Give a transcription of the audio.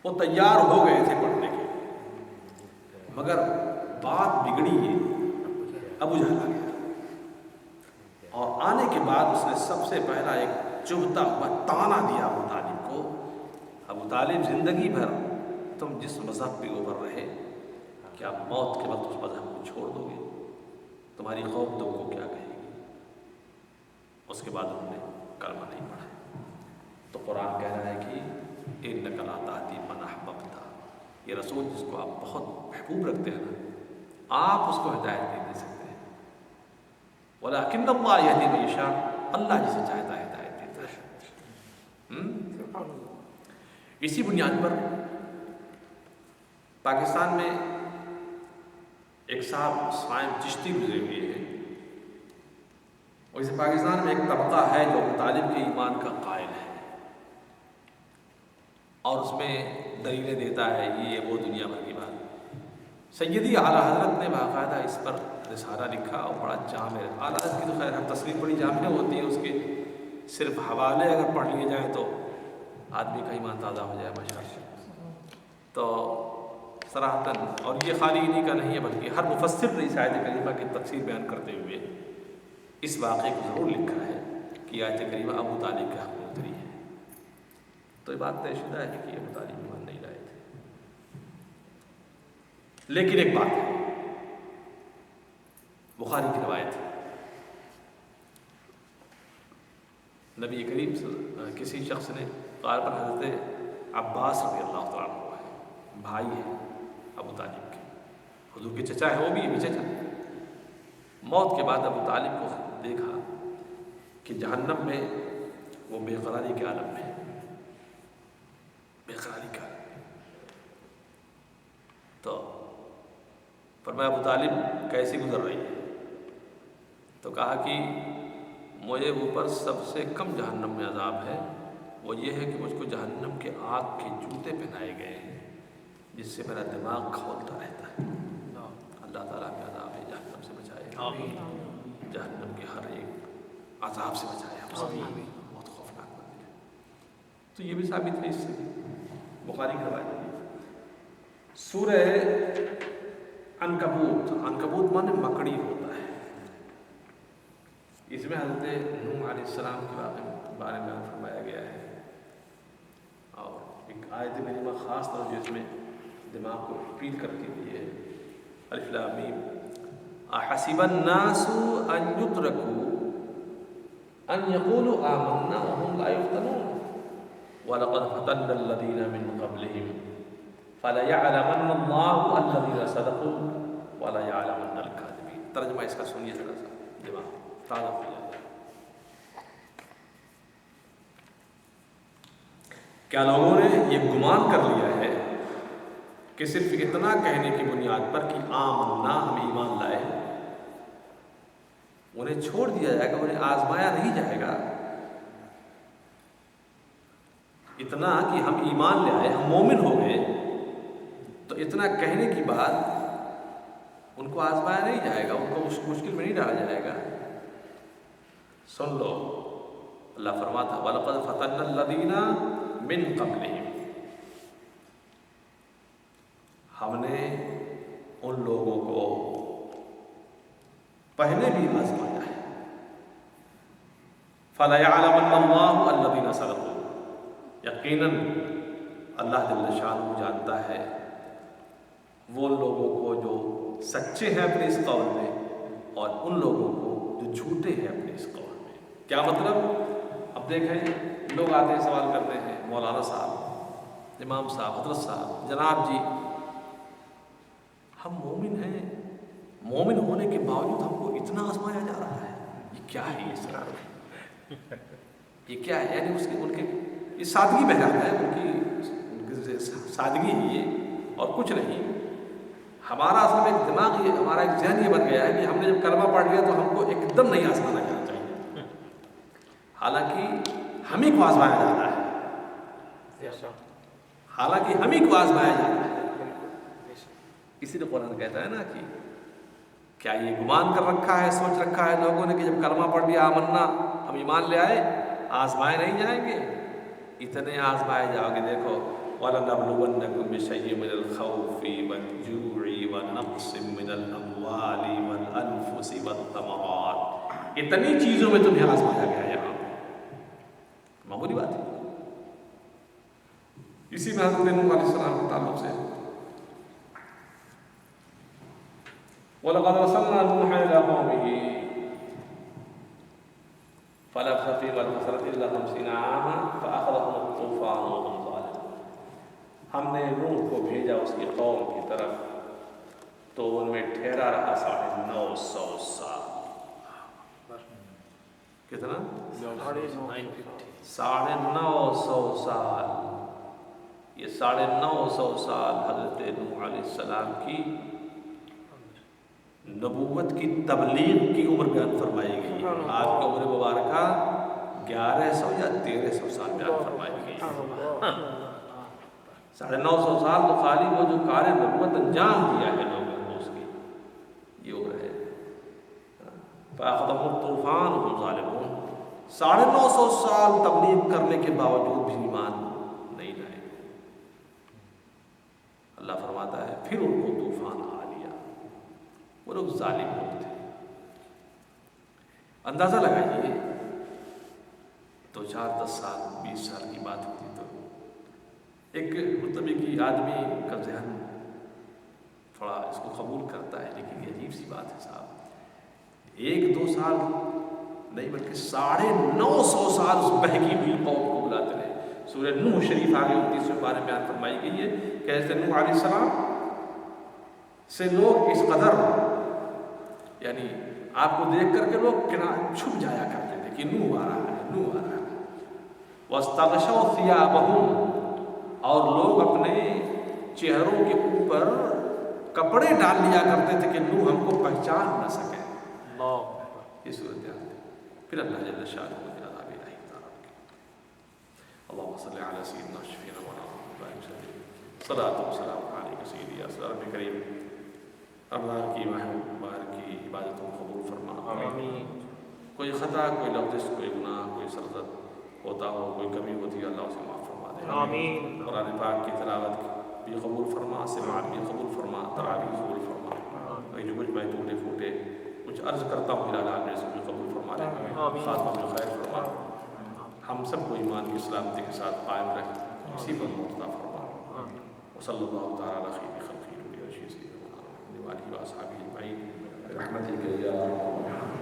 وہ تیار ہو گئے تھے پڑھنے کے، مگر بات بگڑی ہے، ابو جہل آ گیا اور آنے کے بعد اس نے سب سے پہلا ایک چبھتا ہوا تانا دیا ابو طالب کو. ابو طالب زندگی بھر تم جس مذہب پہ اوپر رہے، کیا موت کے وقت اس مذہب کو چھوڑ دو گے؟ تمہاری قوم تم کو کیا کہے گی؟ اس کے بعد انہوں نے کلمہ نہیں پڑھا. تو قرآن کہہ رہا ہے کہ اِنَّکَ لَا تَهْدِی مَنْ أَحْبَبْتَ، یہ رسول جس کو آپ بہت محبوب رکھتے ہیں نا، آپ اس کو ہدایت نہیں دے سکتے ہیں. وَلَٰكِنَّ اللَّهَ يَهْدِی مَن یَشَاءُ، اللہ جسے چاہتا ہے ہدایت دیتا ہے. اسی بنیاد پر پاکستان میں ایک صاحب اسماعیل چشتی گزرے ہوئے ہیں، اور اسے پاکستان میں ایک طبقہ ہے جو ابو طالب کے ایمان کا قائل ہے اور اس میں دلیلیں دیتا ہے یہ وہ دنیا بھر کی بات. سیدی اعلیٰ حضرت نے باقاعدہ اس پر رسالہ لکھا اور بڑا جامع. اعلیٰ حضرت کی تو خیر ہر تصریح بڑی جامع ہوتی ہے، اس کے صرف حوالے اگر پڑھ لیے جائیں تو آدمی کا ایمان تازہ ہو جائے ماشاءاللہ. تو صراحتاً، اور یہ خالی انہی کا نہیں ہے بلکہ ہر مفسر نے اس آیت کریمہ کی تفسیر بیان کرتے ہوئے اس واقعے کو ضرور لکھا ہے کہ آیت کریمہ ابو طالب کے حق میں اتری ہے. تو یہ بات طے شدہ ہے کہ ابو طالب ایمان نہیں لائے تھے. لیکن ایک بات ہے، بخاری کی روایت ہے، نبی کریم کسی شخص نے غار پر حضرت عباس رضی اللہ تعالیٰ عنہ ہے، بھائی ہے ابو طالب کے، حضور کے چچا ہے، وہ بھی چچا. موت کے بعد ابو طالب کو دیکھا کہ جہنم میں وہ بے قراری کے عالم میں، بے قراری کا. تو فرمایا ابو طالب کیسی گزر رہی ہے؟ تو کہا کہ مجھے اوپر سب سے کم جہنم میں عذاب ہے، وہ یہ ہے کہ مجھ کو جہنم کے آگ کے جوتے پہنائے گئے ہیں جس سے میرا دماغ کھولتا رہتا ہے. اللہ تعالیٰ کے عذاب ہے، جہنم سے بچائے، جہنم کے ہر ایک عذاب سے بچائے ہم سب، بہت خوفناک بات ہے. تو یہ بھی ثابت ہے اس سے، بخاری کی روایت ہے. سورہ عنکبوت، عنکبوت مانے مکڑی ہوتا ہے. اس میں حضرت نوح علیہ السلام کے بارے میں فرمایا گیا ہے، اور ایک آیت کریمہ خاص طور جس میں دماغ کو اپیل کرتی ہوئی ہے، الف لام میم احسب الناس ان یترکوا ان یقولوا آمنا وهم لا یفتنون ولقد فتنا الذین من قبلهم فَلَيَعْلَمَنَّ اللَّهُ الَّذِينَ صَدَقُوا وَلَيَعْلَمَنَّ الْكَاذِبِينَ. ترجمہ اس کا سنیے ذرا سا، دماغ تازہ ہو جائے. کیا لوگوں نے یہ گمان کر لیا ہے کہ صرف اتنا کہنے کی بنیاد پر کہ آمنا، ہم ایمان لائے، انہیں چھوڑ دیا جائے گا، انہیں آزمایا نہیں جائے گا؟ اتنا کہ ہم ایمان لے آئے، ہم مومن ہو گئے، تو اتنا کہنے کی بعد ان کو آزمایا نہیں جائے گا، ان کو مشکل میں نہیں ڈالا جائے گا؟ سن لو، اللہ فرماتا وَلَقَدْ فَتَنَّا الَّذِينَ مِن قَبْلِهِمْ، ہم نے ان لوگوں کو پہلے بھی آزمایا ہے. فَلَيَعْلَمَنَّ اللَّهُ الَّذِينَ صَدَقُوا، یقیناً اللہ جل شانہ جانتا ہے وہ لوگوں کو جو سچے ہیں اپنے اس قول میں، اور ان لوگوں کو جو جھوٹے ہیں اپنے اس قول میں. کیا مطلب؟ اب دیکھیں، لوگ آتے ہیں سوال کرتے ہیں، مولانا صاحب، امام صاحب، حضرت صاحب، جناب جی، ہم مومن ہیں، مومن ہونے کے باوجود ہم کو اتنا آزمایا جا رہا ہے، یہ کیا ہے؟ یہ اسرار، یہ کیا ہے؟ یعنی ان کے یہ سادگی بہ جاتا ہے، ان کی سادگی ہے یہ، اور کچھ نہیں. ہمارا اصل میں ایک دماغ، یہ ہمارا ایک ذہن یہ بن گیا ہے کہ ہم نے جب کلمہ پڑھ لیا تو ہم کو ایک دم نہیں آزمانا جانا چاہیے، حالانکہ ہم ہی کو آزمایا جانا ہے، حالانکہ ہم ہی کو آزمایا جانا ہے. اسی لیے قرآن کہتا ہے نا کہ کیا یہ گمان کر رکھا ہے، سوچ رکھا ہے لوگوں نے کہ جب کلمہ پڑھ لیا، آمنا، ہم ایمان لے آئے، آزمائے نہیں جائیں گے؟ اتنے آزمائے جاؤ گے. دیکھو وَلَنَبْلُوَنَّكُمْ بِشَيْءٍ مِّنَ الْخَوْفِ وَالْجُوعِ وَنَقْصٍ مِّنَ الْأَمْوَالِ وَالْأَنفُسِ وَالثَّمَرَاتِ، اتنی چیزوں میں تمہیں آزمایا گیا ہے یہاں پہ، معمولی بات ہے۔ اسی میں حضرت نوح علیہ السلام کے تعلق سے وَلَقَدْ أَرْسَلْنَا نُوحًا إِلَىٰ قَوْمِهِ فَلَبِثَ فِيهِمْ أَلْفَ سَنَةٍ إِلَّا 50 عَامًا فَأَخَذَهُمُ الطُّوفَانُ وَهُمْ ظَالِمُونَ، ہم نے نوح کو بھیجا اس کی قوم کی طرف تو ان میں ٹھہرا رہا 950 سال۔ کتنا؟ 950 سال۔ یہ 950 سال حضرت نوح علیہ السلام کی نبوت کی تبلیغ کی عمر بیان فرمائی گئی ہے۔ آپ کی عمر مبارکہ 1100 یا 1300 سال بیان فرمائی گئی ہے۔ 950 سال تو خالی وہ جو کار نبوت انجام دیا ہے لوگوں کو اس کی یہ عمر ہے۔ فَأَخَذَهُمُ الطُّوفَانُ وَهُمْ ظَالِمُونَ، 950 سال تبلیغ کرنے کے باوجود بھی ایمان نہیں لائے۔ اللہ فرماتا ہے پھر ان کو طوفان آ لیا، وہ لوگ ظالم لوگ تھے۔ اندازہ لگائیے 2 4 10 سال 20 سال کی بات ہوتی تو ایک مطلب کہ آدمی کا ذہن تھوڑا اس کو قبول کرتا ہے، لیکن یہ عجیب سی بات ہے صاحب، 1 2 سال نہیں بلکہ 950 سال اس بہکی ہوئی قوم کو بلاتے رہے۔ سورہ نوح شریف آگے 29 بارے بیان فرمائی گئی ہے کہ حضرت نوح علیہ السلام سے لوگ اس قدر یعنی آپ کو دیکھ کر کے لوگ چھپ جایا کرتے تھے کہ نوح آ رہا ہے، نوح آ رہا ہے۔ وَاسْتَغْشَوْا ثِيَابَهُمْ، اور لوگ اپنے چہروں کے اوپر کپڑے ڈال لیا کرتے تھے کہ نوح ہم کو پہچان نہ سکے۔ یہ صورتحال ہے۔ پھر اللہ جل شانہ کو عذاب الہی اتارا۔ اللہم صلی علی سیدنا شفیعنا مولانا محمد صلاۃ و سلام علیک سیدی رب کریم، رمضان کی ماہ مبارک کی عبادتوں کو قبول فرما۔ آمین۔ کوئی خطا، کوئی لفظ، کوئی گناہ، کوئی سرزد ہوتا ہو، کوئی کمی ہوتی ہے، اللہ اسے معاف فرما دے۔ آمین۔ قرآن پاک کی تلاوت بھی قبول فرما، سماعت بھی قبول فرما، تراویح قبول فرما۔ جو کچھ میں ٹوٹے پھوٹے کچھ عرض کرتا ہوں الہ العالمین سے بھی قبول فرما لے، خاتمہ بالخیر فرما، ہم سب کو ایمان کی سلامتی کے ساتھ قائم رکھ، اسی پر مرتضی فرما۔ وصلی اللہ تعالی علی خیر خلقہ سیدنا محمد وعلی آلہ وصحبہ اجمعین برحمتک یا ارحم الراحمین۔